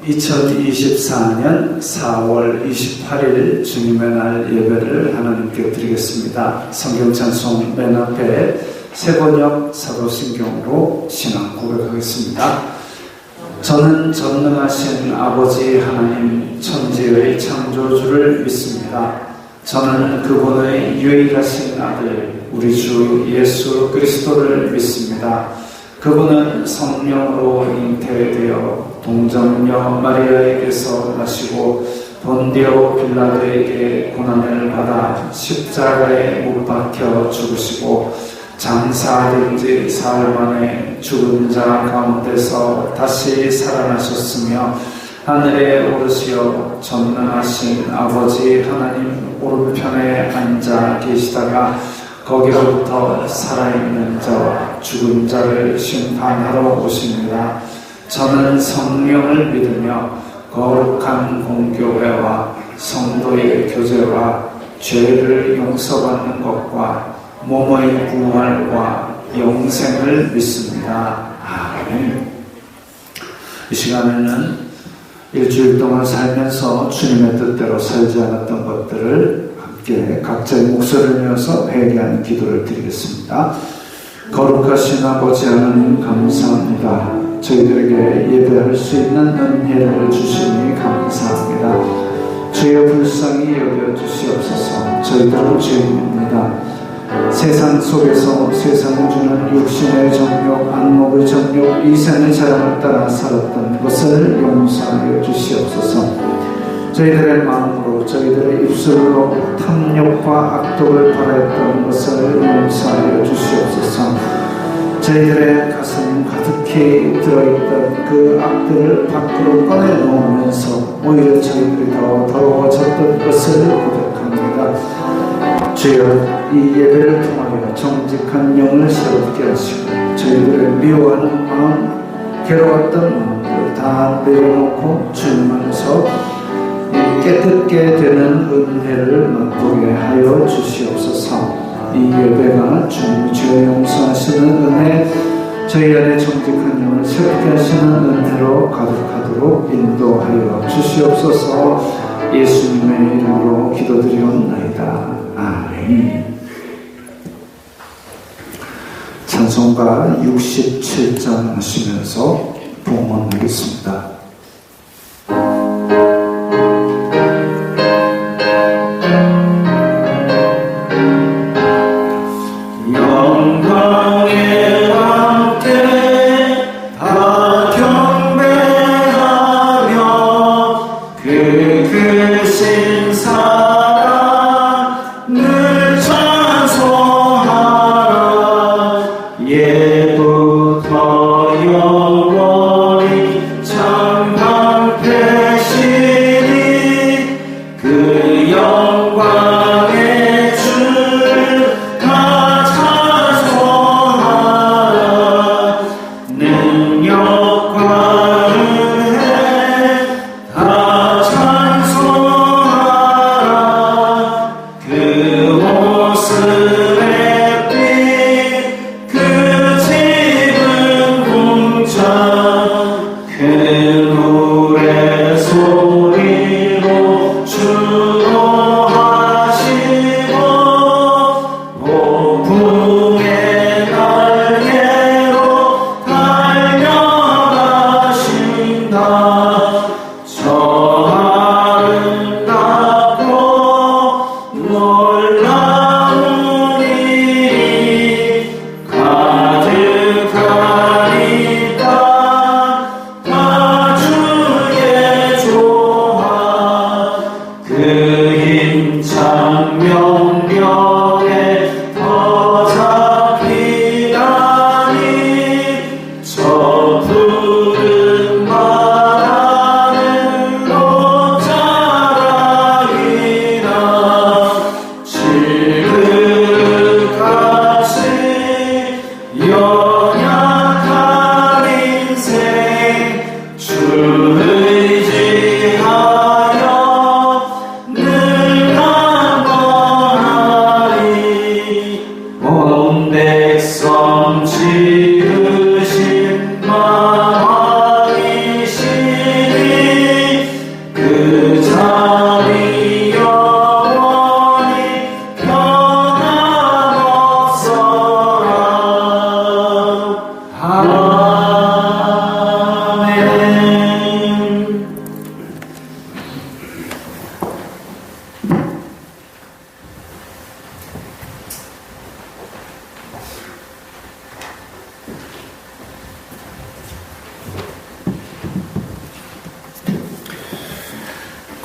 2024년 4월 28일 주님의 날 예배를 하나님께 드리겠습니다. 성경 찬송 맨 앞에 세번역 사도신경으로 신앙 고백하겠습니다. 저는 전능하신 아버지 하나님 천지의 창조주를 믿습니다. 저는 그분의 유일하신 아들 우리 주 예수 그리스도를 믿습니다. 그분은 성령으로 잉태되어 동정녀 마리아에게서 나시고 본디오 빌라도에게 고난을 받아 십자가에 못 박혀 죽으시고 장사된 지 사흘 만에 죽은 자 가운데서 다시 살아나셨으며 하늘에 오르시어 전능하신 아버지 하나님 오른편에 앉아 계시다가 거기로부터 살아있는 자와 죽은 자를 심판하러 오십니다. 저는 성령을 믿으며 거룩한 공교회와 성도의 교제와 죄를 용서받는 것과 몸의 부활과 영생을 믿습니다. 아멘. 이 시간에는 일주일 동안 살면서 주님의 뜻대로 살지 않았던 것들을 함께 각자의 목소리를 내어서 회개하는 기도를 드리겠습니다. 거룩하신 아버지 하나님 감사합니다. 저희들에게 예배할 수 있는 은혜를 주시니 감사합니다. 주여 불쌍히 여겨주시옵소서. 저희들은 죄인입니다. 세상 속에서 세상이 주는 육신의 정욕, 안목의 정욕, 이생의 자랑을 따라 살았던 것을 용서하여 주시옵소서. 저희들의 마음으로 저희들의 입술로 탐욕과 악독을 바라했던 것을 용서하여 주시옵소서. 저희들의 가슴 가득히 들어있던 그 악들을 밖으로 꺼내놓으면서 오히려 저희들이 더 더러워졌던 것을 고백합니다. 주여 이 예배를 통하여 정직한 영을 새롭게 하시고 저희들의 미워하는 마음, 괴로웠던 마음을 다 내려놓고 주님 안에서 깨끗게 되는 은혜를 맛보게 하여 주시옵소서. 이 예배가 주님의 죄 용서하시는 은혜, 저희 안에 정직한 영을 새롭게 하시는 은혜로 가득하도록 인도하여 주시옵소서. 예수님의 이름으로 기도드리옵나이다. 아멘. 찬송가 67장 하시면서 봉헌하겠습니다. 의지하여 늘 한 번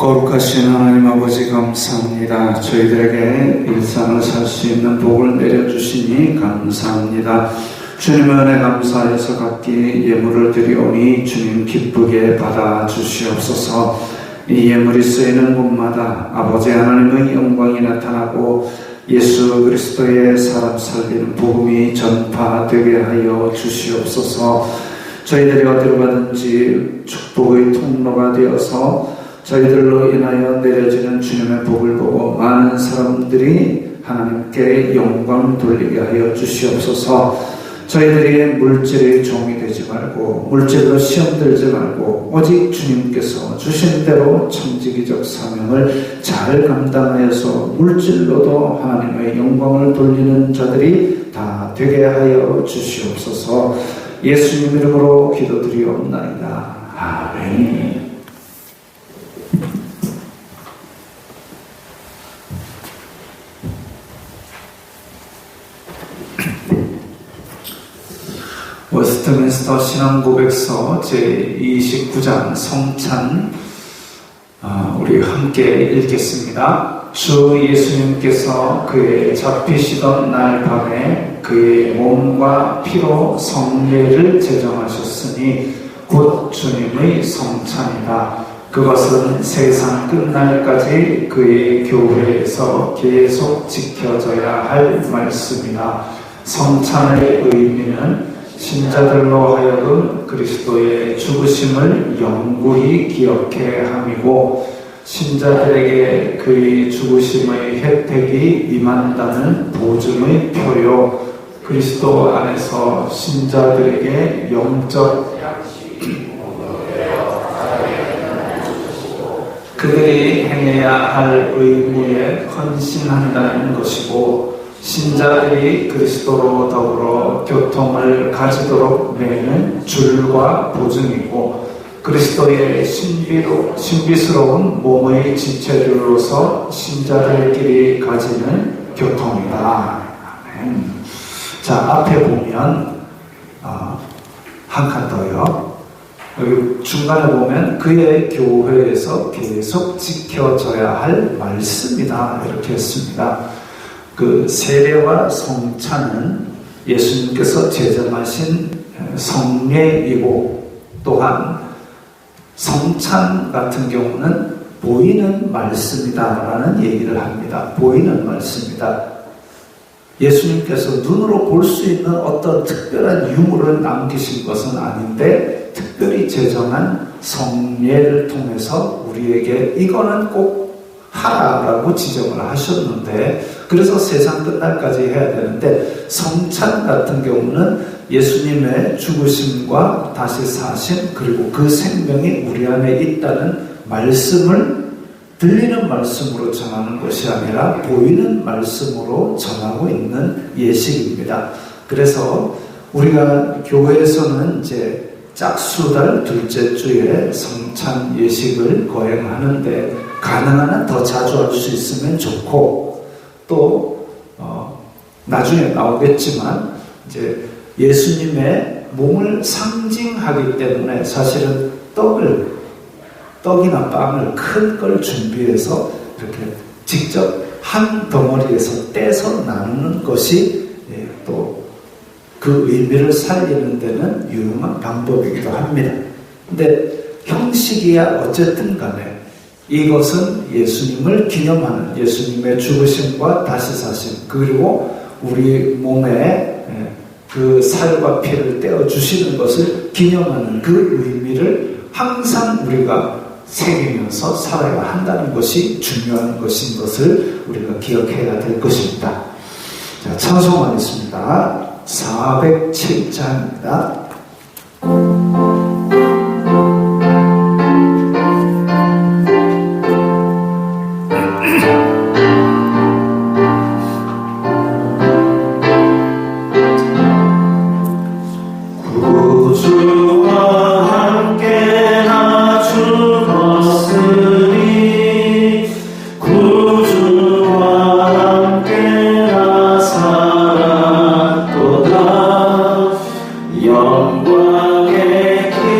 거룩하신 하나님 아버지 감사합니다. 저희들에게 일상을 살 수 있는 복을 내려주시니 감사합니다. 주님의 은혜 감사해서 각기 예물을 드리오니 주님 기쁘게 받아주시옵소서. 이 예물이 쓰이는 곳마다 아버지 하나님의 영광이 나타나고 예수 그리스도의 사람 살리는 복음이 전파되게 하여 주시옵소서. 저희들이 어디로 가든지 축복의 통로가 되어서 저희들로 인하여 내려지는 주님의 복을 보고 많은 사람들이 하나님께 영광 돌리게 하여 주시옵소서. 저희들이 물질의 종이 되지 말고 물질로 시험 들지 말고 오직 주님께서 주신 대로 청지기적 사명을 잘 감당하여서 물질로도 하나님의 영광을 돌리는 자들이 다 되게 하여 주시옵소서. 예수님 이름으로 기도드리옵나이다. 아멘. 웨스트민스터 신앙고백서 제29장 성찬 우리 함께 읽겠습니다. 주 예수님께서 그의 잡히시던 날 밤에 그의 몸과 피로 성례를 제정하셨으니 곧 주님의 성찬이다. 그것은 세상 끝날까지 그의 교회에서 계속 지켜져야 할 말씀이다. 성찬의 의미는 신자들로 하여금 그리스도의 죽으심을 영구히 기억해 함이고 신자들에게 그의 죽으심의 혜택이 임한다는 보증의 표요, 그리스도 안에서 신자들에게 영적 그들이 행해야 할 의무에 헌신한다는 것이고 신자들이 그리스도로 더불어 교통을 가지도록 매는 줄과 보증이고 그리스도의 신비스러운 몸의 지체들로서 신자들끼리 가지는 교통이다. 아멘. 자, 앞에 보면 한 칸 더요. 여기 중간에 보면 그의 교회에서 계속 지켜져야 할 말씀이다 이렇게 했습니다. 그 세례와 성찬은 예수님께서 제정하신 성례이고 또한 성찬 같은 경우는 보이는 말씀이다라는 얘기를 합니다. 보이는 말씀이다. 예수님께서 눈으로 볼 수 있는 어떤 특별한 유물을 남기신 것은 아닌데 특별히 제정한 성례를 통해서 우리에게 이거는 꼭 하라라고 지정을 하셨는데 그래서 세상 끝날까지 해야 되는데 성찬 같은 경우는 예수님의 죽으심과 다시 사심 그리고 그 생명이 우리 안에 있다는 말씀을 들리는 말씀으로 전하는 것이 아니라 보이는 말씀으로 전하고 있는 예식입니다. 그래서 우리가 교회에서는 이제 짝수달 둘째 주에 성찬 예식을 거행하는데 가능한 한 더 자주 할 수 있으면 좋고 또 나중에 나오겠지만 이제 예수님의 몸을 상징하기 때문에 사실은 떡이나 빵을 큰 걸 준비해서 이렇게 직접 한 덩어리에서 떼서 나누는 것이 또 그 의미를 살리는 데는 유용한 방법이기도 합니다. 근데 형식이야 어쨌든 간에 이것은 예수님을 기념하는 예수님의 죽으심과 다시 사심 그리고 우리 몸에 그 살과 피를 떼어주시는 것을 기념하는 그 의미를 항상 우리가 새기면서 살아야 한다는 것이 중요한 것인 것을 우리가 기억해야 될 것입니다. 자, 찬송하겠습니다. 407장입니다. 영광의 길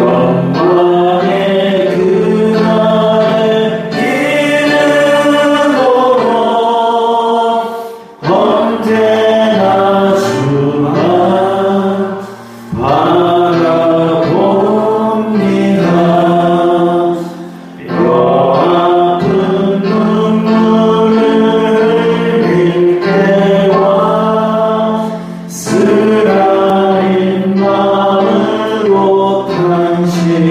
영광의 그날에 이르도록 언제나 주만 바라봅니다. 뼈 아픈 눈물을 흘릴 때와 쓰라린 마음으로 탄식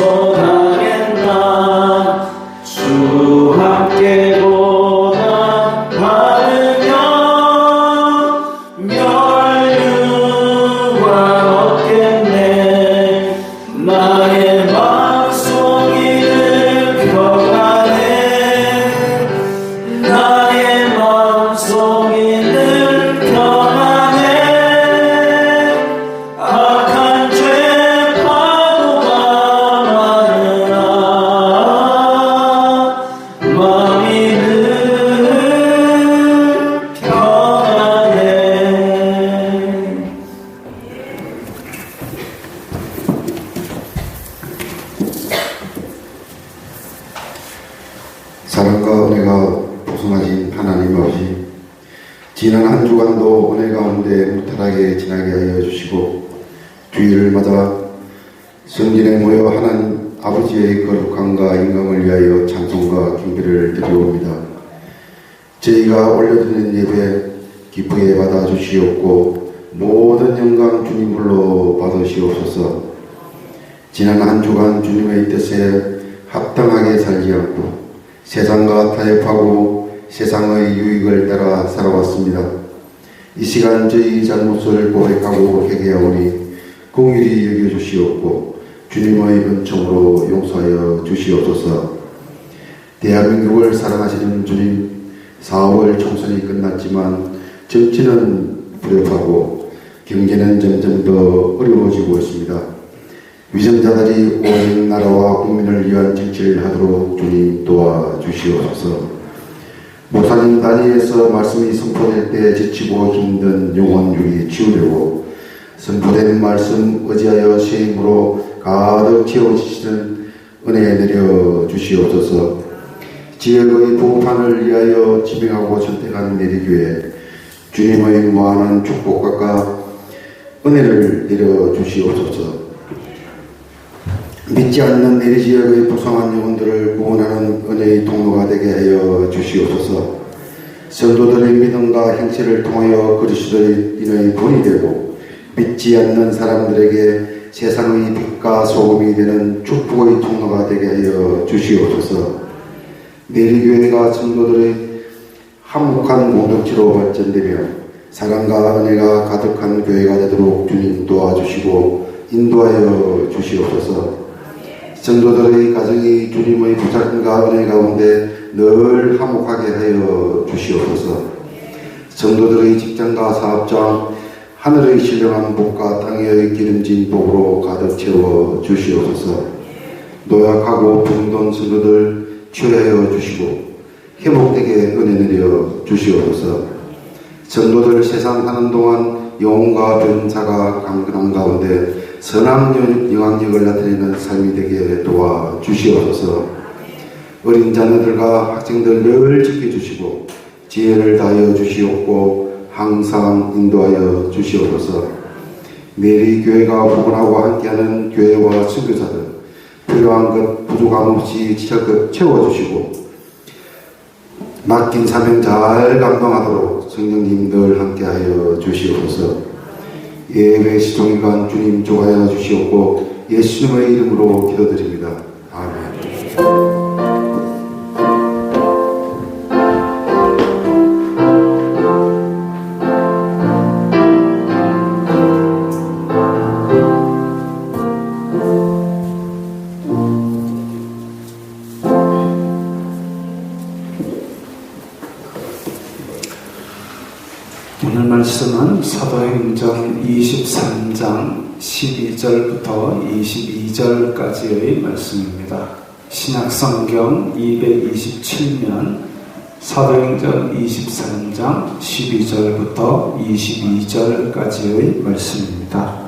겸손하겠나 주 함께 고난 받으며 멸류관 얻겠네. 나의 마음속이는 평안해. 나의 마음속이는 평안해. 악한 죄 파도가 많으나 마음이 늘 평안해. 사랑과 은혜가 보송하신 하나님 아버지, 지난 한 주간도 은혜 가운데 무탈하게 지나게 하여 주시고 주일마다 성전에 모여 하나님 아버지의 거룩함과 인감을 위하여 찬송과 경배를 드리옵니다. 저희가 올려드리는 예배 기쁘게 받아 주시옵고 모든 영광 주님 홀로 받으시옵소서. 지난 한 주간 주님의 뜻에 합당하게 살지 않고 세상과 타협하고 세상의 유익을 따라 살아왔습니다. 이 시간 저희 잘못을 고백하고 회개하오니 공의히 여겨주시옵고 주님의 은총으로 용서하여 주시옵소서. 대한민국을 사랑하시는 주님, 4월 총선이 끝났지만 정치는 불협하고 경제는 점점 더 어려워지고 있습니다. 위선자들이 온 나라와 국민을 위한 정치를 하도록 주님 도와주시옵소서. 목사님 단위에서 말씀이 선포될 때 지치고 힘든 영혼들이 치유되고 선포된 말씀 의지하여 시임으로 가득 채워지시는 은혜 내려 주시옵소서. 지역의 보호판을 위하여 지명하고 선택한 내리교회 주님의 무한한 축복과 은혜를 내려 주시옵소서. 믿지 않는 내리지역의 불쌍한 영혼들을 구원하는 은혜의 통로가 되게 하여 주시옵소서. 성도들의 믿음과 행실을 통하여 그리스도인의 본이 되고 믿지 않는 사람들에게 세상의 빛과 소금이 되는 축복의 통로가 되게 하여 주시옵소서. 내리교회가 성도들의 화목한 공동체로 발전되며 사랑과 은혜가 가득한 교회가 되도록 주님 도와주시고 인도하여 주시옵소서. 성도들의 가정이 주님의 부탁과 은혜 가운데 늘 화목하게 하여 주시옵소서. 성도들의 직장과 사업장, 하늘의 신령한 복과 땅의 기름진 복으로 가득 채워 주시옵소서. 노약하고 병든 성도들 치유하여 주시고 회복되게 은혜 내려 주시옵소서. 성도들 세상 하는 동안 영혼과 병사가 강건한 가운데 선한 영향력을 나타내는 삶이 되게 도와주시옵소서. 어린 자녀들과 학생들 늘 지켜주시고 지혜를 다하여 주시옵고 항상 인도하여 주시옵소서. 매일 교회가 복원하고 함께하는 교회와 선교사들 필요한 것 부족함 없이 지적껏 채워주시고 맡긴 사명 잘 감당하도록 성령님 늘 함께하여 주시옵소서. 예배 시종일관 주님 조하여 주시옵고 예수님의 이름으로 기도드립니다. 아멘. 오늘 말씀은 사도행전 23장 12절부터 22절까지의 말씀입니다. 신약성경 227면 사도행전 23장 12절부터 22절까지의 말씀입니다.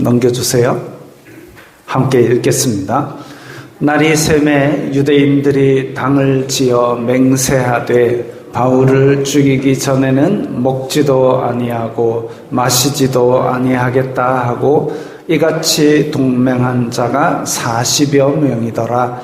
넘겨주세요. 함께 읽겠습니다. 날이 새매 유대인들이 당을 지어 맹세하되 바울을 죽이기 전에는 먹지도 아니하고 마시지도 아니하겠다 하고 이같이 동맹한 자가 40여 명이더라.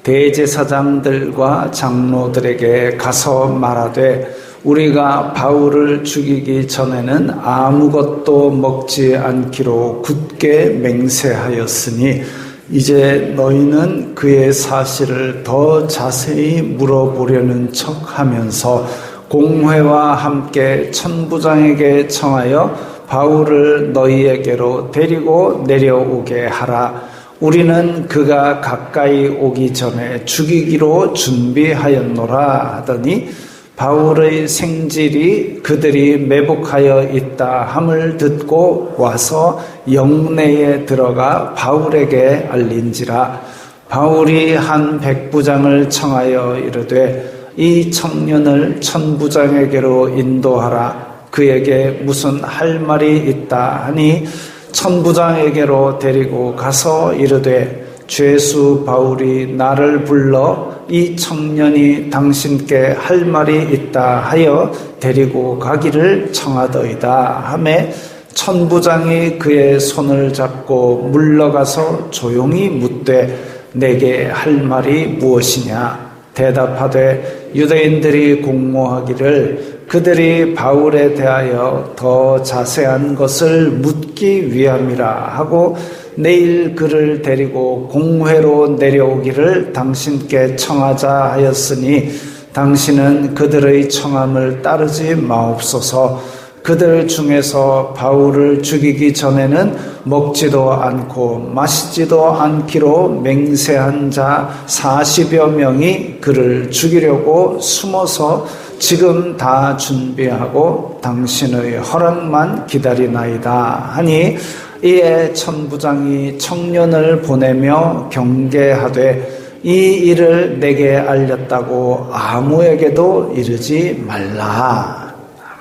대제사장들과 장로들에게 가서 말하되 우리가 바울을 죽이기 전에는 아무것도 먹지 않기로 굳게 맹세하였으니 이제 너희는 그의 사실을 더 자세히 물어보려는 척하면서 공회와 함께 천부장에게 청하여 바울을 너희에게로 데리고 내려오게 하라. 우리는 그가 가까이 오기 전에 죽이기로 준비하였노라 하더니 바울의 생질이 그들이 매복하여 있다 함을 듣고 와서 영내에 들어가 바울에게 알린지라. 바울이 한 백부장을 청하여 이르되 이 청년을 천부장에게로 인도하라. 그에게 무슨 할 말이 있다 하니 천부장에게로 데리고 가서 이르되 죄수 바울이 나를 불러 이 청년이 당신께 할 말이 있다 하여 데리고 가기를 청하더이다 하매 천부장이 그의 손을 잡고 물러가서 조용히 묻되 내게 할 말이 무엇이냐. 대답하되 유대인들이 공모하기를 그들이 바울에 대하여 더 자세한 것을 묻기 위함이라 하고 내일 그를 데리고 공회로 내려오기를 당신께 청하자 하였으니 당신은 그들의 청함을 따르지 마옵소서. 그들 중에서 바울을 죽이기 전에는 먹지도 않고 마시지도 않기로 맹세한 자 40여 명이 그를 죽이려고 숨어서 지금 다 준비하고 당신의 허락만 기다리나이다 하니 이에 천부장이 청년을 보내며 경계하되 이 일을 내게 알렸다고 아무에게도 이르지 말라.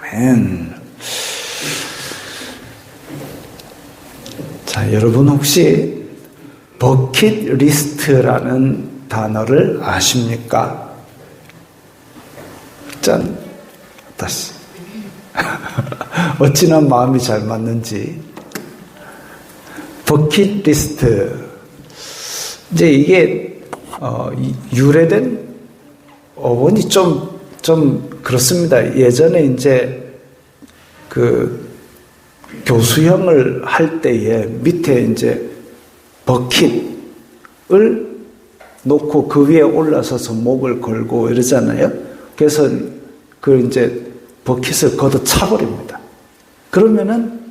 아멘. 자, 여러분 혹시 버킷리스트라는 단어를 아십니까? 짠, 다시. 어찌나 마음이 잘 맞는지. 버킷리스트. 이제 이게 유래된 어원이 좀 그렇습니다. 예전에 이제 그 교수형을 할 때에 밑에 이제 버킷을 놓고 그 위에 올라서서 목을 걸고 이러잖아요. 그래서 그 이제 버킷을 걷어 차버립니다. 그러면은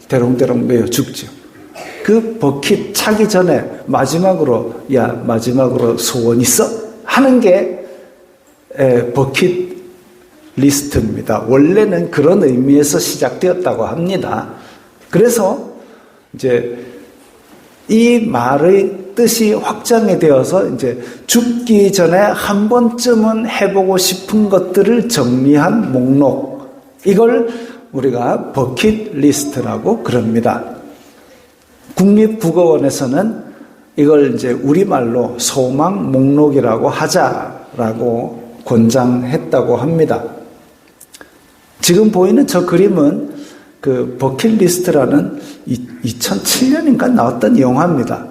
대롱대롱 메어 죽죠. 그 버킷 차기 전에 마지막으로 소원 있어? 하는 게 버킷 리스트입니다. 원래는 그런 의미에서 시작되었다고 합니다. 그래서 이제 이 말의 뜻이 확장이 되어서 이제 죽기 전에 한 번쯤은 해보고 싶은 것들을 정리한 목록, 이걸 우리가 버킷 리스트라고 그럽니다. 국립국어원에서는 이걸 이제 우리말로 소망 목록이라고 하자라고 권장했다고 합니다. 지금 보이는 저 그림은 그 버킷리스트라는 2007년인가 나왔던 영화입니다.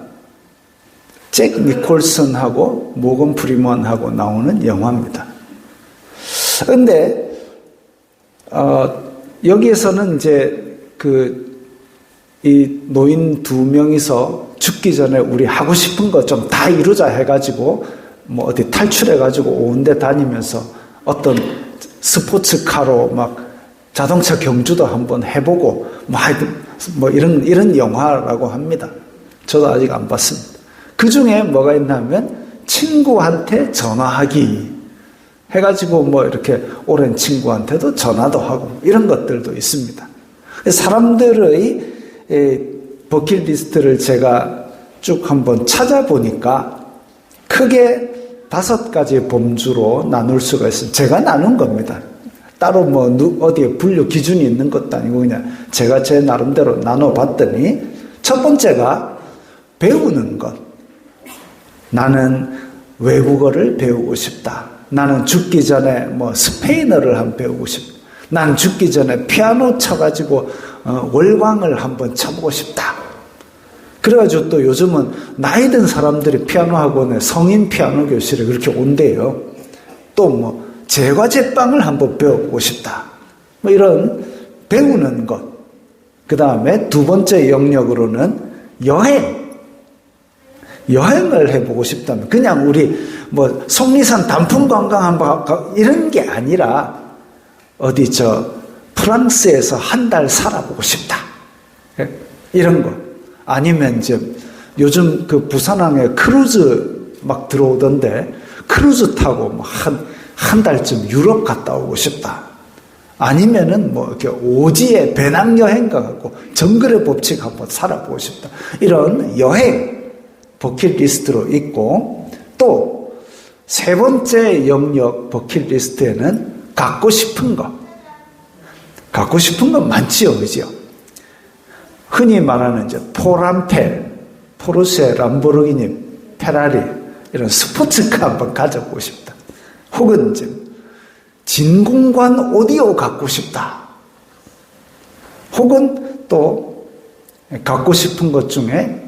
잭 니콜슨하고 모건 프리먼하고 나오는 영화입니다. 그런데 여기에서는 이제 이 노인 두 명이서 죽기 전에 우리 하고 싶은 거 좀 다 이루자 해가지고 뭐 어디 탈출해가지고 온 데 다니면서 어떤 스포츠카로 막 자동차 경주도 한번 해보고 뭐 이런 영화라고 합니다. 저도 아직 안 봤습니다. 그 중에 뭐가 있냐면 친구한테 전화하기 해가지고 뭐 이렇게 오랜 친구한테도 전화도 하고 이런 것들도 있습니다. 사람들의 버킷리스트를 제가 쭉 한번 찾아보니까 크게 5가지 범주로 나눌 수가 있어요. 제가 나눈 겁니다. 따로 뭐 어디에 분류 기준이 있는 것도 아니고 그냥 제가 제 나름대로 나눠봤더니 첫 번째가 배우는 것. 나는 외국어를 배우고 싶다. 나는 죽기 전에 뭐 스페인어를 한번 배우고 싶다. 나는 죽기 전에 피아노 쳐가지고 월광을 한번 쳐보고 싶다. 그래가지고 또 요즘은 나이 든 사람들이 피아노 학원에 성인 피아노 교실에 그렇게 온대요. 또 뭐 제과제빵을 한번 배워보고 싶다. 뭐 이런 배우는 것. 그 다음에 두 번째 영역으로는 여행을 해보고 싶다면 그냥 우리 뭐 속리산 단풍 관광 한번 이런 게 아니라 어디 프랑스에서 한 달 살아보고 싶다. 이런 거. 아니면 이제 요즘 그 부산항에 크루즈 막 들어오던데 크루즈 타고 뭐 한 달쯤 유럽 갔다 오고 싶다. 아니면은 뭐 이렇게 오지에 배낭여행 가고 정글의 법칙 한번 살아보고 싶다. 이런 여행 버킷리스트로 있고, 또 세 번째 영역 버킷리스트에는 갖고 싶은 거. 갖고 싶은 건 많지요, 그죠? 흔히 말하는 이제 포람펠, 포르쉐, 람보르기니, 페라리 이런 스포츠카 한번 가져보고 싶다. 혹은 이제 진공관 오디오 갖고 싶다. 혹은 또 갖고 싶은 것 중에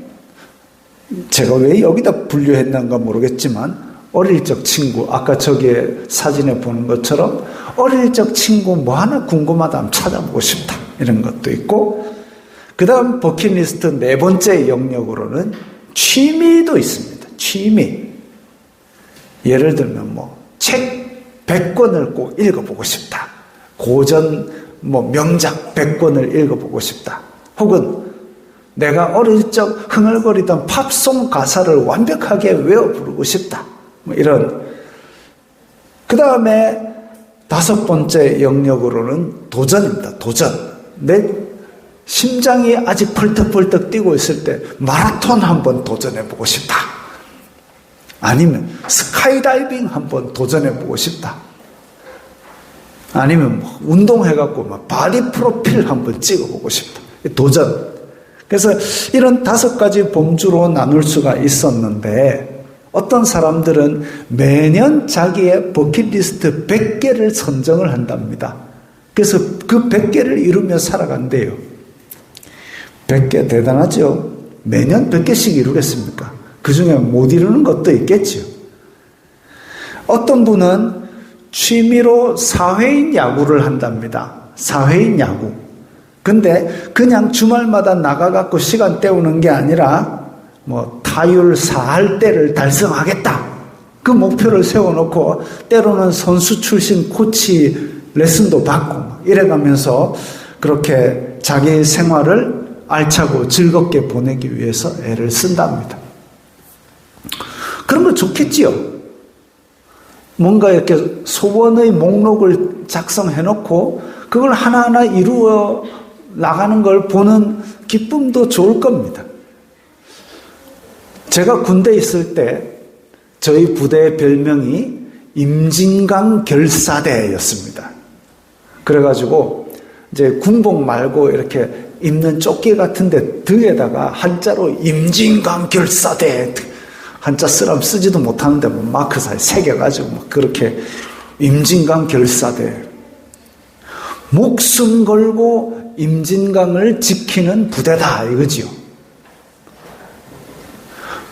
제가 왜 여기다 분류했는가 모르겠지만 어릴 적 친구, 아까 저기에 사진에 보는 것처럼 어릴 적 친구 뭐 하나 궁금하다 하면 찾아보고 싶다. 이런 것도 있고, 그 다음 버킷리스트 네 번째 영역으로는 취미도 있습니다. 취미. 예를 들면 책 100권을 꼭 읽어보고 싶다. 고전 명작 100권을 읽어보고 싶다. 혹은 내가 어릴 적 흥얼거리던 팝송 가사를 완벽하게 외워 부르고 싶다. 이런. 그 다음에 다섯 번째 영역으로는 도전입니다. 도전. 내 심장이 아직 펄떡펄떡 뛰고 있을 때 마라톤 한번 도전해보고 싶다. 아니면 스카이다이빙 한번 도전해보고 싶다. 아니면 운동해갖고 바디 프로필 한번 찍어보고 싶다. 도전. 그래서 이런 다섯 가지 범주로 나눌 수가 있었는데, 어떤 사람들은 매년 자기의 버킷리스트 100개를 선정을 한답니다. 그래서 그 100개를 이루며 살아간대요. 100개 대단하죠? 매년 100개씩 이루겠습니까? 그 중에 못 이루는 것도 있겠죠. 어떤 분은 취미로 사회인 야구를 한답니다. 사회인 야구. 근데 그냥 주말마다 나가갖고 시간 때우는 게 아니라 타율 4할대를 달성하겠다. 그 목표를 세워놓고 때로는 선수 출신 코치 레슨도 받고 이래가면서 그렇게 자기 생활을 알차고 즐겁게 보내기 위해서 애를 쓴답니다. 그런 거 좋겠지요. 뭔가 이렇게 소원의 목록을 작성해놓고 그걸 하나하나 이루어 나가는 걸 보는 기쁨도 좋을 겁니다. 제가 군대에 있을 때 저희 부대의 별명이 임진강 결사대였습니다. 그래가지고 이제 군복 말고 이렇게 입는 조끼 같은데 등에다가 한자로 임진강 결사대, 한자 쓰라면 쓰지도 못하는데 마크사에 새겨가지고 그렇게 임진강 결사대, 목숨 걸고 임진강을 지키는 부대다 이거지요.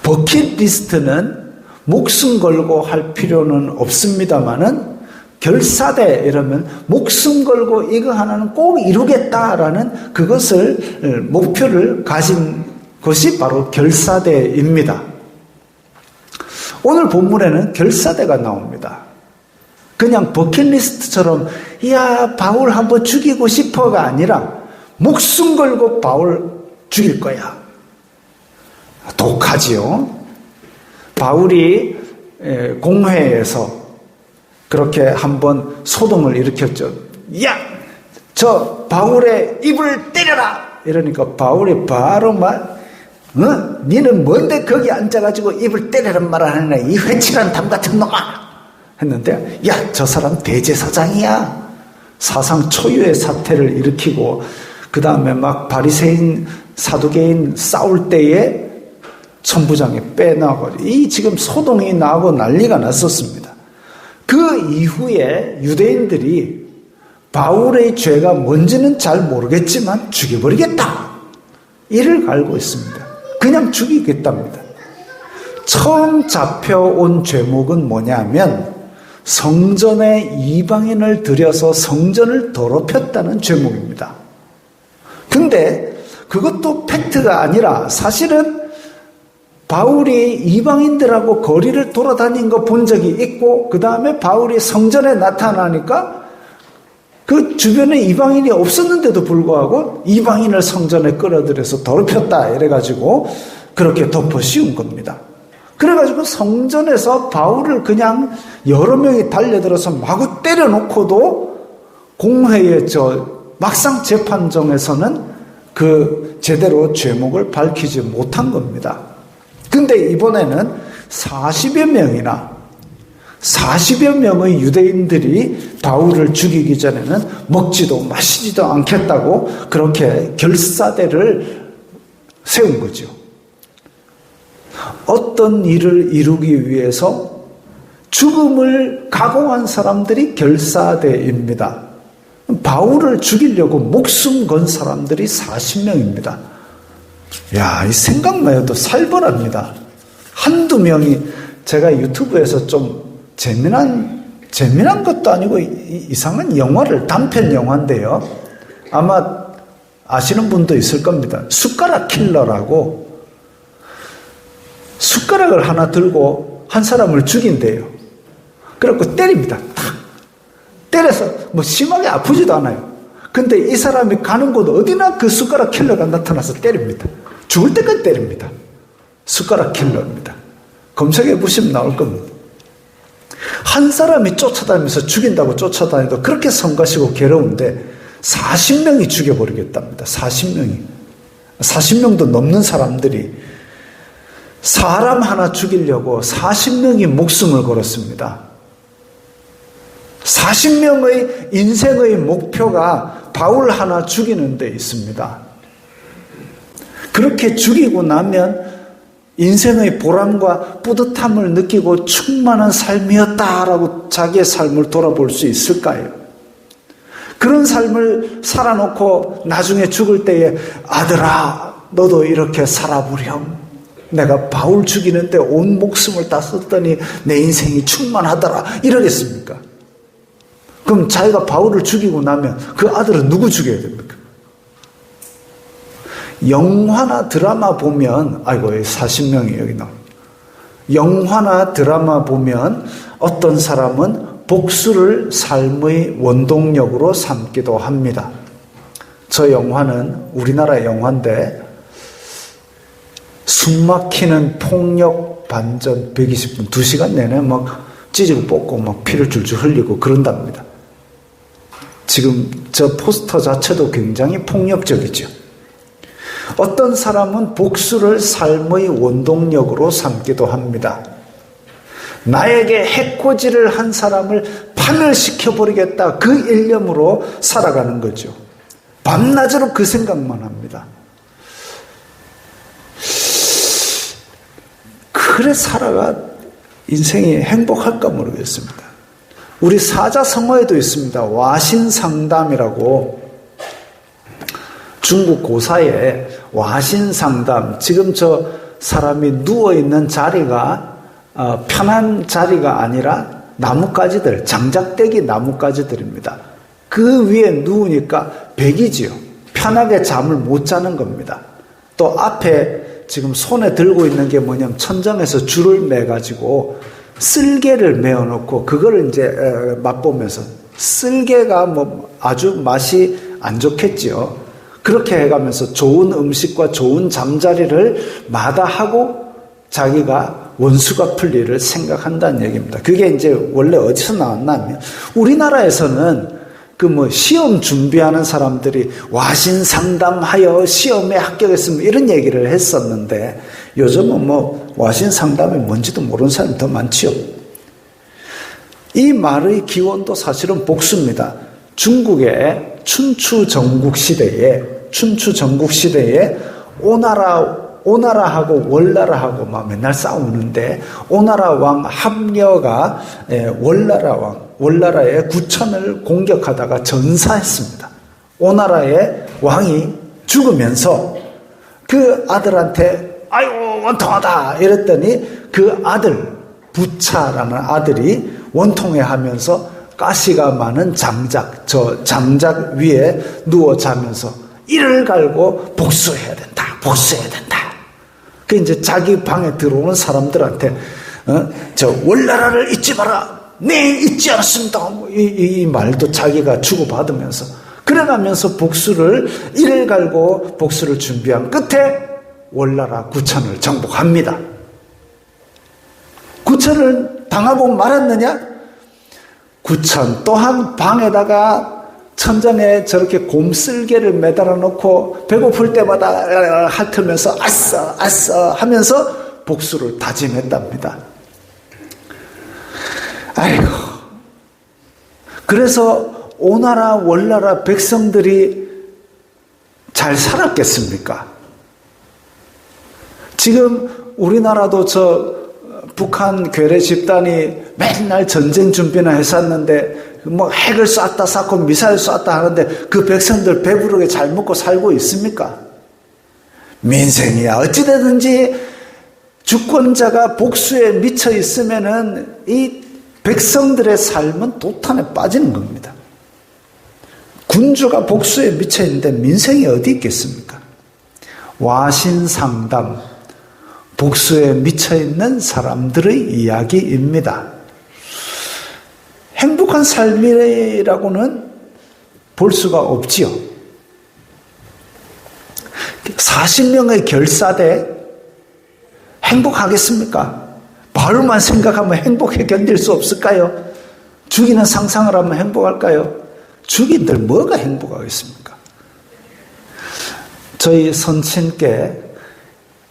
버킷리스트는 목숨 걸고 할 필요는 없습니다만은 결사대 이러면 목숨 걸고 이거 하나는 꼭 이루겠다라는 그것을 목표를 가진 것이 바로 결사대입니다. 오늘 본문에는 결사대가 나옵니다. 그냥 버킷리스트처럼 이야 바울 한번 죽이고 싶어가 아니라 목숨 걸고 바울 죽일 거야. 독하지요. 바울이 공회에서 그렇게 한번 소동을 일으켰죠. 야! 저 바울의 입을 때려라! 이러니까 바울이 바로 니는 뭔데 거기 앉아가지고 입을 때리란 말을 하느냐, 이 회칠한 담 같은 놈아! 했는데, 야, 저 사람 대제사장이야. 사상 초유의 사태를 일으키고, 그 다음에 바리새인, 사두개인 싸울 때에 천부장이 빼나고, 이 지금 소동이 나고 난리가 났었습니다. 그 이후에 유대인들이 바울의 죄가 뭔지는 잘 모르겠지만 죽여버리겠다. 이를 갈고 있습니다. 그냥 죽이겠답니다. 처음 잡혀온 죄목은 뭐냐면 성전에 이방인을 들여서 성전을 더럽혔다는 죄목입니다. 근데 그것도 팩트가 아니라 사실은 바울이 이방인들하고 거리를 돌아다닌 거 본 적이 있고 그 다음에 바울이 성전에 나타나니까 그 주변에 이방인이 없었는데도 불구하고 이방인을 성전에 끌어들여서 더럽혔다 이래가지고 그렇게 덮어씌운 겁니다. 그래가지고 성전에서 바울을 그냥 여러 명이 달려들어서 마구 때려놓고도 공회의 막상 재판정에서는 그 제대로 죄목을 밝히지 못한 겁니다. 근데 이번에는 40여 명의 유대인들이 바울을 죽이기 전에는 먹지도 마시지도 않겠다고 그렇게 결사대를 세운 거죠. 어떤 일을 이루기 위해서 죽음을 각오한 사람들이 결사대입니다. 바울을 죽이려고 목숨 건 사람들이 40명입니다. 야, 이 생각만 해도 살벌합니다. 한두 명이 제가 유튜브에서 좀 재미난 것도 아니고 이상한 영화를 단편 영화인데요. 아마 아시는 분도 있을 겁니다. 숟가락 킬러라고 숟가락을 하나 들고 한 사람을 죽인대요. 그래갖고 때립니다. 탁 때려서 뭐 심하게 아프지도 않아요. 근데 이 사람이 가는 곳 어디나 그 숟가락 킬러가 나타나서 때립니다. 죽을 때까지 때립니다. 숟가락 킬러입니다. 검색해 보시면 나올 겁니다. 한 사람이 쫓아다니면서 죽인다고 쫓아다니도 그렇게 성가시고 괴로운데 40명이 죽여버리겠답니다. 40명도 넘는 사람들이 사람 하나 죽이려고 40명이 목숨을 걸었습니다. 40명의 인생의 목표가 바울 하나 죽이는 데 있습니다. 그렇게 죽이고 나면 인생의 보람과 뿌듯함을 느끼고 충만한 삶이었다라고 자기의 삶을 돌아볼 수 있을까요? 그런 삶을 살아놓고 나중에 죽을 때에 아들아 너도 이렇게 살아보렴. 내가 바울 죽이는데 온 목숨을 다 썼더니 내 인생이 충만하더라 이러겠습니까? 그럼 자기가 바울을 죽이고 나면 그 아들은 누구 죽여야 됩니까? 영화나 드라마 보면 40명이 여기 나옵니다. 영화나 드라마 보면 어떤 사람은 복수를 삶의 원동력으로 삼기도 합니다. 저 영화는 우리나라 영화인데 숨막히는 폭력 반전 120분 2시간 내내 막 찢고 뽑고 막 피를 줄줄 흘리고 그런답니다. 지금 저 포스터 자체도 굉장히 폭력적이죠. 어떤 사람은 복수를 삶의 원동력으로 삼기도 합니다. 나에게 해코지를 한 사람을 파멸시켜버리겠다 그 일념으로 살아가는 거죠. 밤낮으로 그 생각만 합니다. 그래 살아가 인생이 행복할까 모르겠습니다. 우리 사자성어에도 있습니다. 와신상담이라고 중국 고사에 와신상담 지금 저 사람이 누워있는 자리가 편한 자리가 아니라 나뭇가지들 장작대기 나뭇가지들입니다. 그 위에 누우니까 백이지요. 편하게 잠을 못 자는 겁니다. 또 앞에 지금 손에 들고 있는 게 뭐냐면 천장에서 줄을 매가지고 쓸개를 메어놓고 그거를 이제 맛보면서 쓸개가 뭐 아주 맛이 안 좋겠지요. 그렇게 해가면서 좋은 음식과 좋은 잠자리를 마다하고 자기가 원수가 풀 일을 생각한다는 얘기입니다. 그게 이제 원래 어디서 나왔냐면 우리나라에서는 시험 준비하는 사람들이 와신상담하여 시험에 합격했으면 이런 얘기를 했었는데 요즘은 와신상담이 뭔지도 모르는 사람이 더 많지요. 이 말의 기원도 사실은 복수입니다. 중국의 춘추 전국 시대에 오나라하고 월나라하고 막 맨날 싸우는데 오나라 왕 함려가 월나라의 구천을 공격하다가 전사했습니다. 오나라의 왕이 죽으면서 그 아들한테 아이고 원통하다 이랬더니 그 아들 부차라는 아들이 원통해 하면서 가시가 많은 장작, 저 장작 위에 누워 자면서 이를 갈고 복수해야 된다. 복수해야 된다. 그 이제 자기 방에 들어오는 사람들한테 저 월나라를 잊지 마라. 네 잊지 않았습니다. 이 말도 자기가 주고받으면서 그래가면서 복수를 이를 갈고 복수를 준비한 끝에 월나라 구천을 정복합니다. 구천을 당하고 말았느냐? 구천 또한 방에다가 천장에 저렇게 곰쓸개를 매달아 놓고 배고플 때마다 핥으면서 아싸 아싸 하면서 복수를 다짐했답니다. 아이고, 그래서 오나라 월나라 백성들이 잘 살았겠습니까? 지금 우리나라도 저 북한 괴뢰 집단이 맨날 전쟁 준비나 했었는데 뭐 핵을 쐈다 쐈고 미사일 쐈다 하는데 그 백성들 배부르게 잘 먹고 살고 있습니까? 민생이야 어찌되든지 주권자가 복수에 미쳐 있으면은 이 백성들의 삶은 도탄에 빠지는 겁니다. 군주가 복수에 미쳐 있는데 민생이 어디 있겠습니까? 와신상담, 복수에 미쳐 있는 사람들의 이야기입니다. 행복한 삶이라고는 볼 수가 없지요. 40명의 결사대 행복하겠습니까? 바울만 생각하면 행복해 견딜 수 없을까요? 죽이는 상상을 하면 행복할까요? 죽인들 뭐가 행복하겠습니까? 저희 선친께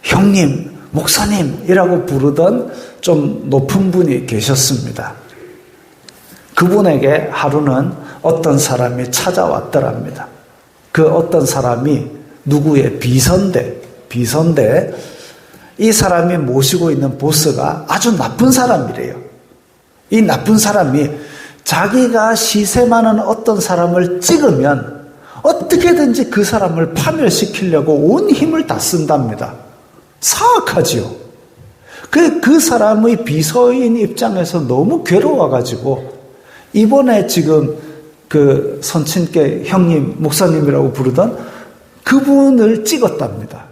형님, 목사님이라고 부르던 좀 높은 분이 계셨습니다. 그분에게 하루는 어떤 사람이 찾아왔더랍니다. 그 어떤 사람이 누구의 비서인데 이 사람이 모시고 있는 보스가 아주 나쁜 사람이래요. 이 나쁜 사람이 자기가 시세 많은 어떤 사람을 찍으면 어떻게든지 그 사람을 파멸시키려고 온 힘을 다 쓴답니다. 사악하지요. 그 사람의 비서인 입장에서 너무 괴로워가지고 이번에 지금 그 선친께 형님, 목사님이라고 부르던 그분을 찍었답니다.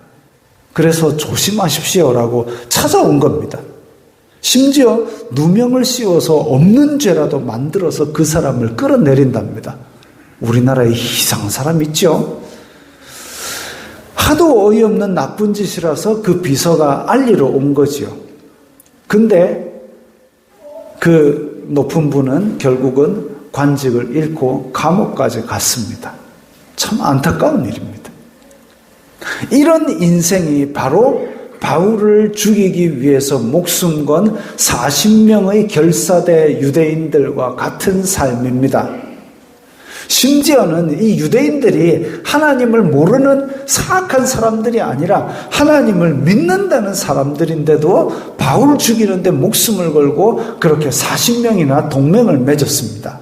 그래서 조심하십시오라고 찾아온 겁니다. 심지어 누명을 씌워서 없는 죄라도 만들어서 그 사람을 끌어내린답니다. 우리나라에 이상한 사람 있죠? 하도 어이없는 나쁜 짓이라서 그 비서가 알리러 온 거지요. 근데 그 높은 분은 결국은 관직을 잃고 감옥까지 갔습니다. 참 안타까운 일입니다. 이런 인생이 바로 바울을 죽이기 위해서 목숨 건 40명의 결사대 유대인들과 같은 삶입니다. 심지어는 이 유대인들이 하나님을 모르는 사악한 사람들이 아니라 하나님을 믿는다는 사람들인데도 바울을 죽이는데 목숨을 걸고 그렇게 40명이나 동맹을 맺었습니다.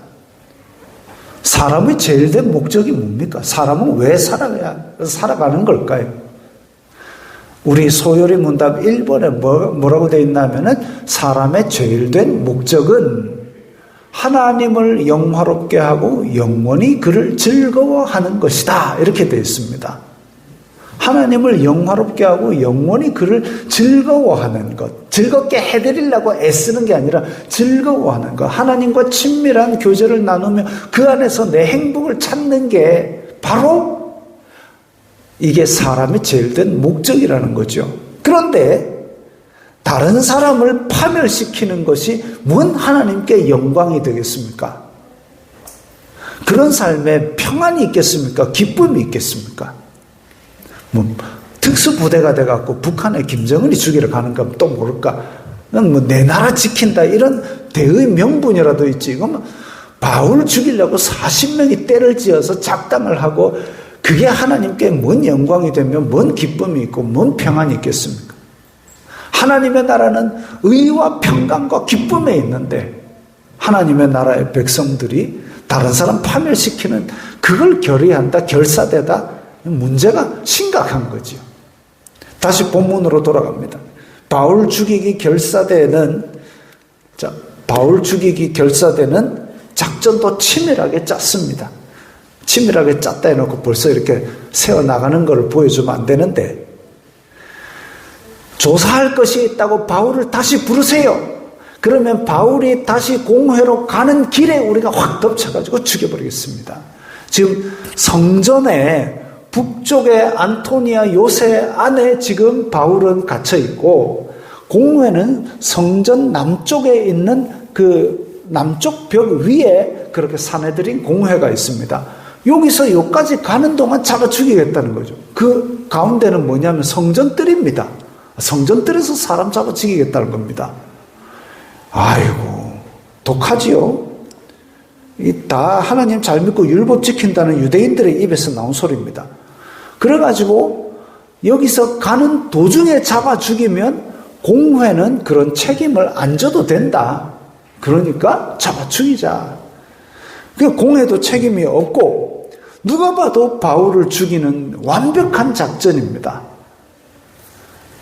사람의 제일 된 목적이 뭡니까? 사람은 왜 살아가는 걸까요? 우리 소요리 문답 1번에 뭐라고 되어 있냐면은 사람의 제일 된 목적은 하나님을 영화롭게 하고 영원히 그를 즐거워하는 것이다. 이렇게 되어 있습니다. 하나님을 영화롭게 하고 영원히 그를 즐거워하는 것. 즐겁게 해드리려고 애쓰는 게 아니라 즐거워하는 것. 하나님과 친밀한 교제를 나누며 그 안에서 내 행복을 찾는 게 바로 이게 사람의 제일 된 목적이라는 거죠. 그런데 다른 사람을 파멸시키는 것이 뭔 하나님께 영광이 되겠습니까? 그런 삶에 평안이 있겠습니까? 기쁨이 있겠습니까? 뭐 특수부대가 돼갖고 북한에 김정은이 죽이러 가는 건 또 모를까? 뭐 내 나라 지킨다 이런 대의 명분이라도 있지. 이건 바울 죽이려고 40명이 때를 지어서 작당을 하고 그게 하나님께 뭔 영광이 되면 뭔 기쁨이 있고 뭔 평안이 있겠습니까? 하나님의 나라는 의와 평강과 기쁨에 있는데 하나님의 나라의 백성들이 다른 사람 파멸시키는 그걸 결의한다, 결사되다 문제가 심각한 거죠. 다시 본문으로 돌아갑니다. 바울 죽이기 결사대는 작전도 치밀하게 짰습니다. 치밀하게 짰다 해놓고 벌써 이렇게 세워나가는 것을 보여주면 안 되는데, 조사할 것이 있다고 바울을 다시 부르세요. 그러면 바울이 다시 공회로 가는 길에 우리가 확 덮쳐가지고 죽여버리겠습니다. 지금 성전에 북쪽에 안토니아 요새 안에 지금 바울은 갇혀 있고, 공회는 성전 남쪽에 있는 그 남쪽 벽 위에 그렇게 사내들인 공회가 있습니다. 여기서 여기까지 가는 동안 잡아 죽이겠다는 거죠. 그 가운데는 뭐냐면 성전뜰입니다. 성전뜰에서 사람 잡아 죽이겠다는 겁니다. 아이고, 독하지요? 이 다 하나님 잘 믿고 율법 지킨다는 유대인들의 입에서 나온 소리입니다. 그래가지고 여기서 가는 도중에 잡아 죽이면 공회는 그런 책임을 안 져도 된다. 그러니까 잡아 죽이자. 그 공회도 책임이 없고 누가 봐도 바울을 죽이는 완벽한 작전입니다.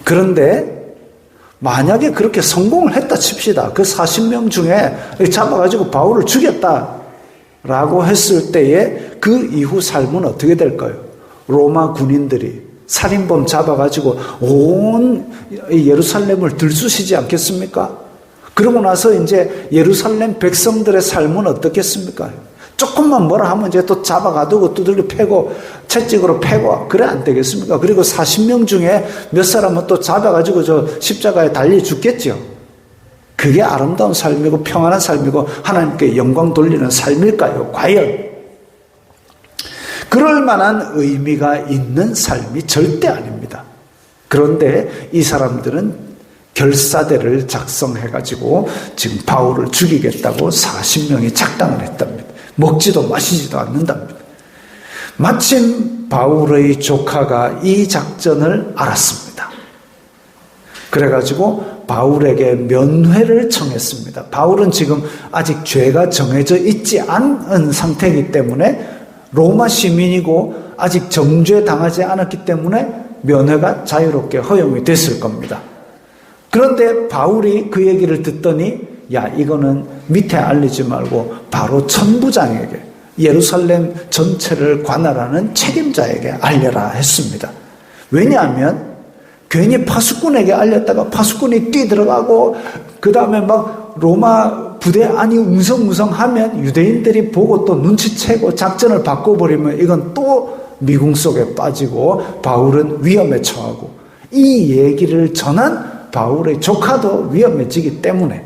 그런데 만약에 그렇게 성공을 했다 칩시다. 그 40명 중에 잡아가지고 바울을 죽였다라고 했을 때에 그 이후 삶은 어떻게 될까요? 로마 군인들이 살인범 잡아가지고 온 예루살렘을 들쑤시지 않겠습니까? 그러고 나서 이제 예루살렘 백성들의 삶은 어떻겠습니까? 조금만 뭐라 하면 이제 또 잡아가두고 두들겨 패고 채찍으로 패고 그래 안 되겠습니까? 그리고 40명 중에 몇 사람은 또 잡아가지고 저 십자가에 달려 죽겠죠. 그게 아름다운 삶이고 평안한 삶이고 하나님께 영광 돌리는 삶일까요? 과연? 그럴 만한 의미가 있는 삶이 절대 아닙니다. 그런데 이 사람들은 결사대를 작성해가지고 지금 바울을 죽이겠다고 40명이 작당을 했답니다. 먹지도 마시지도 않는답니다. 마침 바울의 조카가 이 작전을 알았습니다. 그래가지고 바울에게 면회를 청했습니다. 바울은 지금 아직 죄가 정해져 있지 않은 상태이기 때문에 로마 시민이고 아직 정죄 당하지 않았기 때문에 면회가 자유롭게 허용이 됐을 겁니다. 그런데 바울이 그 얘기를 듣더니 야, 이거는 밑에 알리지 말고 바로 천부장에게, 예루살렘 전체를 관할하는 책임자에게 알려라 했습니다. 왜냐하면 괜히 파수꾼에게 알렸다가 파수꾼이 뛰들어가고 그 다음에 막 로마 부대 안이 웅성웅성하면 유대인들이 보고 또 눈치채고 작전을 바꿔버리면 이건 또 미궁 속에 빠지고 바울은 위험에 처하고, 이 얘기를 전한 바울의 조카도 위험해지기 때문에,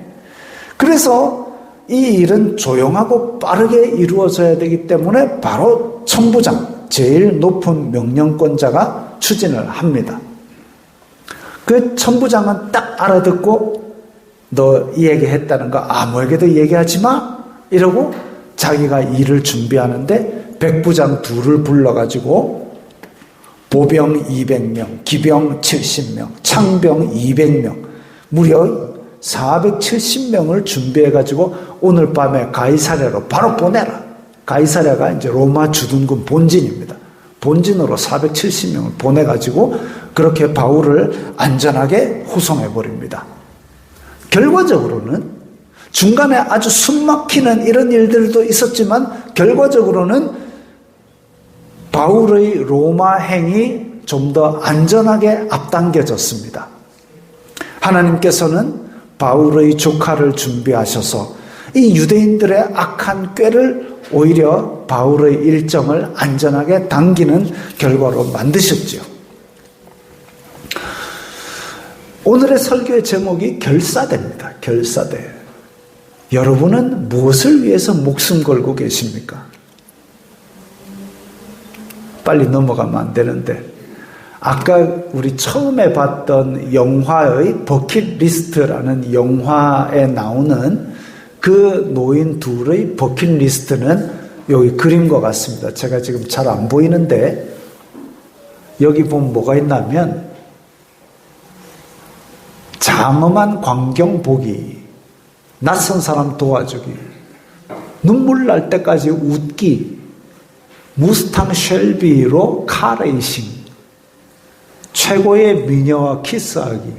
그래서 이 일은 조용하고 빠르게 이루어져야 되기 때문에 바로 천부장, 제일 높은 명령권자가 추진을 합니다. 그 천부장은 딱 알아듣고 너 이 얘기 했다는 거 아무에게도 얘기하지 마 이러고 자기가 일을 준비하는데 백부장 둘을 불러가지고 보병 200명, 기병 70명, 창병 200명, 무려 470명을 준비해가지고 오늘 밤에 가이사랴로 바로 보내라. 가이사랴가 이제 로마 주둔군 본진입니다. 본진으로 470명을 보내가지고 그렇게 바울을 안전하게 후송해버립니다. 결과적으로는 중간에 아주 숨막히는 이런 일들도 있었지만 결과적으로는 바울의 로마 행이 좀 더 안전하게 앞당겨졌습니다. 하나님께서는 바울의 조카를 준비하셔서 이 유대인들의 악한 꾀를 오히려 바울의 일정을 안전하게 당기는 결과로 만드셨죠. 오늘의 설교의 제목이 결사대입니다. 결사대. 여러분은 무엇을 위해서 목숨 걸고 계십니까? 빨리 넘어가면 안 되는데, 아까 우리 처음에 봤던 영화의 버킷리스트라는 영화에 나오는 그 노인 둘의 버킷리스트는 여기 그림과 같습니다. 제가 지금 잘 안 보이는데 여기 보면 뭐가 있냐면 장엄한 광경 보기, 낯선 사람 도와주기, 눈물 날 때까지 웃기, 무스탕 쉘비로 카레이싱, 최고의 미녀와 키스하기,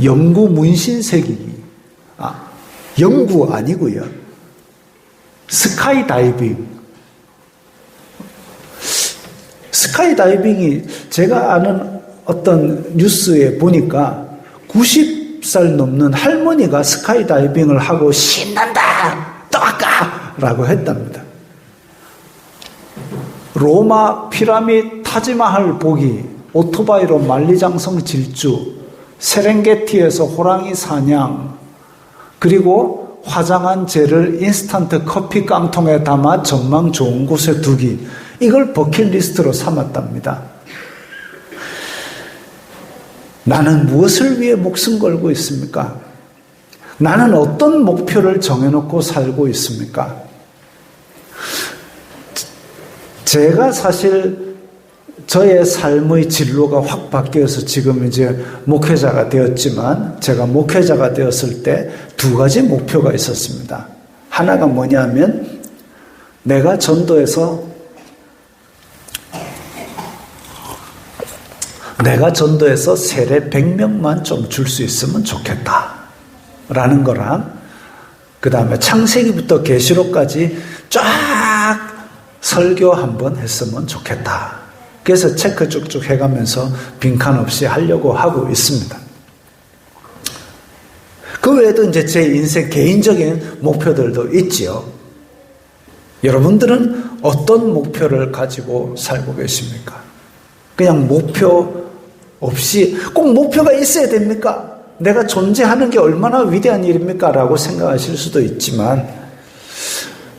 영구 문신 새기기. 영구 아니고요. 스카이다이빙. 스카이다이빙이 제가 아는 어떤 뉴스에 보니까 90살 넘는 할머니가 스카이다이빙을 하고 신난다! 떠갈까! 라고 했답니다. 로마 피라미드 타지마할 보기, 오토바이로 만리장성 질주, 세렝게티에서 호랑이 사냥, 그리고 화장한 젤을 인스턴트 커피 깡통에 담아 전망 좋은 곳에 두기, 이걸 버킷리스트로 삼았답니다. 나는 무엇을 위해 목숨 걸고 있습니까? 나는 어떤 목표를 정해놓고 살고 있습니까? 제가 사실 저의 삶의 진로가 확 바뀌어서 지금 이제 목회자가 되었지만, 제가 목회자가 되었을 때 두 가지 목표가 있었습니다. 하나가 뭐냐면, 내가 전도해서 세례 100명만 좀 줄 수 있으면 좋겠다 라는 거랑, 그 다음에 창세기부터 계시록까지 쫙 설교 한번 했으면 좋겠다. 그래서 체크 쭉쭉 해가면서 빈칸 없이 하려고 하고 있습니다. 그 외에도 이제 제 인생 개인적인 목표들도 있지요. 여러분들은 어떤 목표를 가지고 살고 계십니까? 그냥 목표 없이 꼭 목표가 있어야 됩니까? 내가 존재하는 게 얼마나 위대한 일입니까? 라고 생각하실 수도 있지만,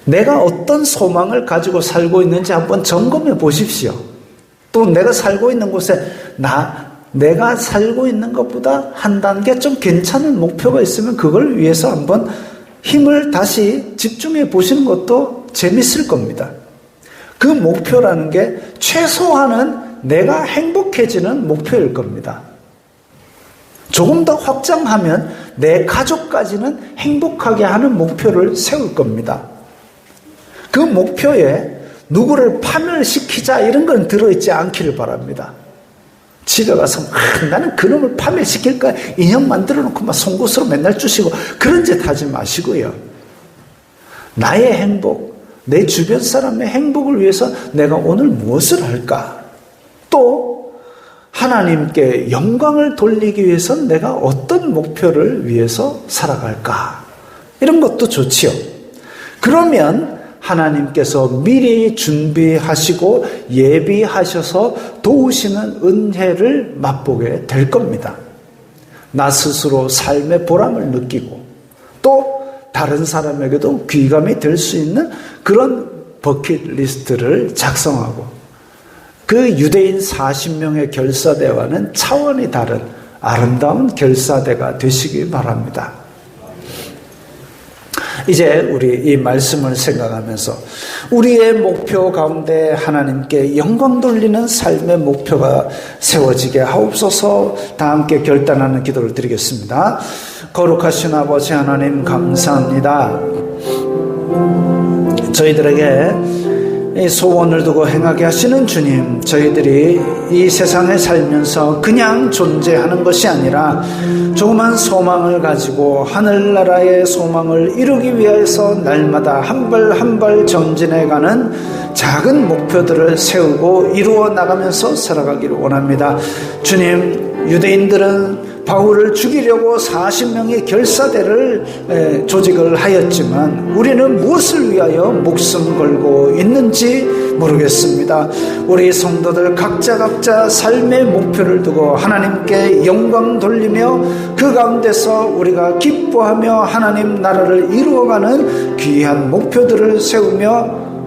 내가 어떤 소망을 가지고 살고 있는지 한번 점검해 보십시오. 또 내가 살고 있는 곳에 내가 살고 있는 것보다 한 단계 좀 괜찮은 목표가 있으면 그걸 위해서 한번 힘을 다시 집중해 보시는 것도 재밌을 겁니다. 그 목표라는 게 최소한은 내가 행복해지는 목표일 겁니다. 조금 더 확장하면 내 가족까지는 행복하게 하는 목표를 세울 겁니다. 그 목표에 누구를 파멸시키자 이런 건 들어있지 않기를 바랍니다. 집에 가서 나는 그놈을 파멸시킬까 인형 만들어 놓고 막 송곳으로 맨날 주시고 그런 짓 하지 마시고요. 나의 행복, 내 주변 사람의 행복을 위해서 내가 오늘 무엇을 할까? 또 하나님께 영광을 돌리기 위해서 내가 어떤 목표를 위해서 살아갈까? 이런 것도 좋지요. 그러면 하나님께서 미리 준비하시고 예비하셔서 도우시는 은혜를 맛보게 될 겁니다. 나 스스로 삶의 보람을 느끼고 또 다른 사람에게도 귀감이 될 수 있는 그런 버킷리스트를 작성하고, 그 유대인 40명의 결사대와는 차원이 다른 아름다운 결사대가 되시기 바랍니다. 이제 우리 이 말씀을 생각하면서 우리의 목표 가운데 하나님께 영광 돌리는 삶의 목표가 세워지게 하옵소서. 다 함께 결단하는 기도를 드리겠습니다. 거룩하신 아버지 하나님, 감사합니다. 저희들에게 이 소원을 두고 행하게 하시는 주님, 저희들이 이 세상에 살면서 그냥 존재하는 것이 아니라 조그만 소망을 가지고 하늘나라의 소망을 이루기 위해서 날마다 한 발 한 발 전진해가는 작은 목표들을 세우고 이루어 나가면서 살아가기를 원합니다. 주님, 유대인들은 바울을 죽이려고 40명의 결사대를 조직을 하였지만 우리는 무엇을 위하여 목숨 걸고 있는지 모르겠습니다. 우리 성도들 각자 삶의 목표를 두고 하나님께 영광 돌리며 그 가운데서 우리가 기뻐하며 하나님 나라를 이루어가는 귀한 목표들을 세우며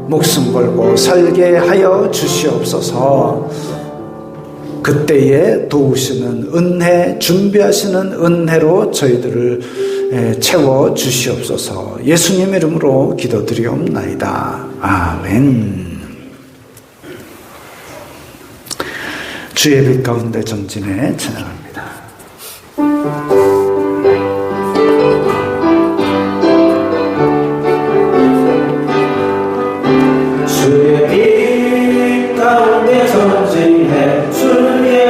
목숨 걸고 살게 하여 주시옵소서. 그때에 도우시는 은혜, 준비하시는 은혜로 저희들을 채워 주시옵소서. 예수님 이름으로 기도드리옵나이다. 아멘. 주의 빛 가운데 전진해 찬양합니다. 주의 빛 가운데 전진해 주의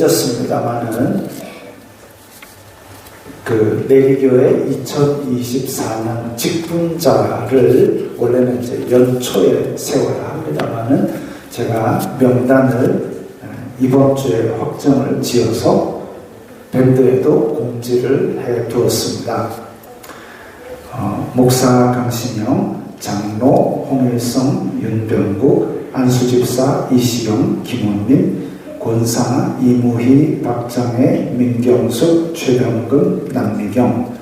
늦었습니다만은 그 내리교회 2024년 직분자를 원래는 이제 연초에 세워야 합니다만은 제가 명단을 이번 주에 확정을 지어서 밴드에도 공지를 해 두었습니다. 목사 강신영, 장로 홍일성, 윤병국, 안수집사 이시영, 김원민, 권사 이무희, 박장애, 민경숙, 최병근, 남미경,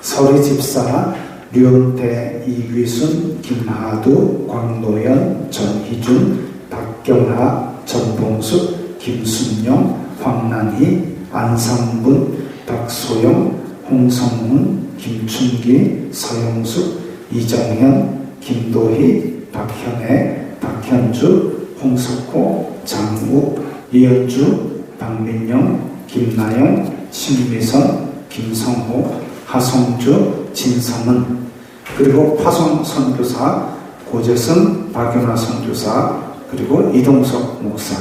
서리집사 류은태, 이귀순, 김하두, 광노연, 전희준, 박경하, 전봉숙, 김순영, 황난희, 안상분, 박소영, 홍성문, 김춘기, 서영숙, 이정현, 김도희, 박현애, 박현주, 홍석호, 장욱, 이현주, 박민영, 김나영, 신미선, 김성호, 하성주, 진성은, 그리고 파송 선교사 고재승, 박윤아 선교사, 그리고 이동석 목사,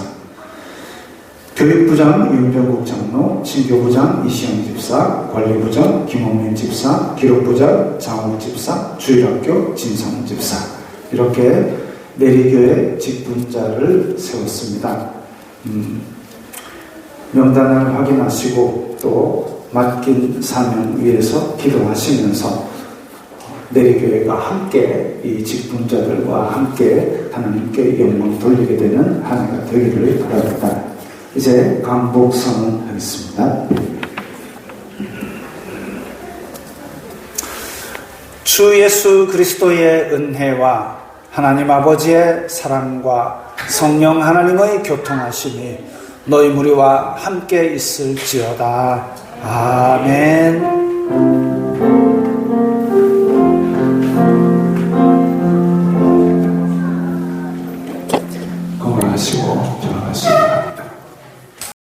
교육부장 윤병국 장로, 친교부장 이시영 집사, 관리부장 김홍민 집사, 기록부장 장욱 집사, 주일학교 진성 집사, 이렇게 내리교회 직분자를 세웠습니다. 명단을 확인하시고 또 맡긴 사명 위해서 기도하시면서 내리교회가 함께 이 직분자들과 함께 하나님께 영광 돌리게 되는 한 해가 되기를 바랍니다. 이제 강복 선언하겠습니다. 주 예수 그리스도의 은혜와 하나님 아버지의 사랑과 성령 하나님의 교통하심이 너희 무리와 함께 있을지어다. 아멘. 건강하시고 들어가시기 바랍니다.